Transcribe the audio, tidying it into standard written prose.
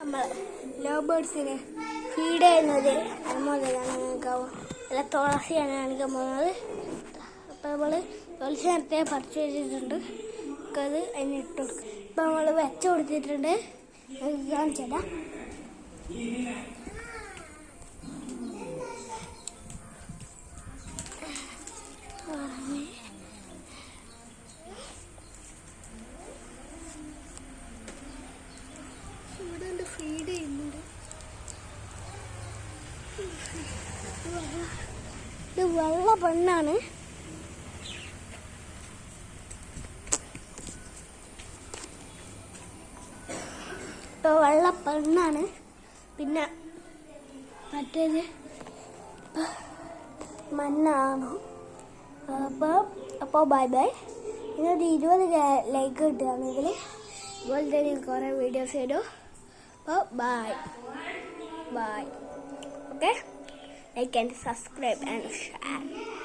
നമ്മൾ love ബേർഡ്സിന് feed ചെയ്യുന്നത് മുതലാണ് അല്ല തുളസിയാണ് കാണിക്കാൻ പോകുന്നത്. അപ്പം നമ്മൾ തുളസി നേരത്തെ പറിച്ചു വെച്ചിട്ടുണ്ട്. അത് അതിന് ഇട്ട് കൊടുക്കും. ഇപ്പം നമ്മൾ വെച്ച് കൊടുത്തിട്ടുണ്ട്. കാണിച്ചേട്ടാ. ഇവിടെ ഫീഡ് ചെയ്യുന്നുണ്ട്. ഇത് വെള്ള പെണ്ണാണ്. ഇപ്പോൾ വെള്ള പെണ്ണാണ്. പിന്നെ മറ്റേത് മണ്ണാണ്. അപ്പോൾ ബൈ ബൈ. ഇന്നൊരു 20 ലൈക്ക് കിട്ടുകയാണെങ്കിൽ ഇതുപോലെ തന്നെ കുറേ വീഡിയോസ് ഇടും. അപ്പോൾ bye bye. Okay, like and subscribe and share.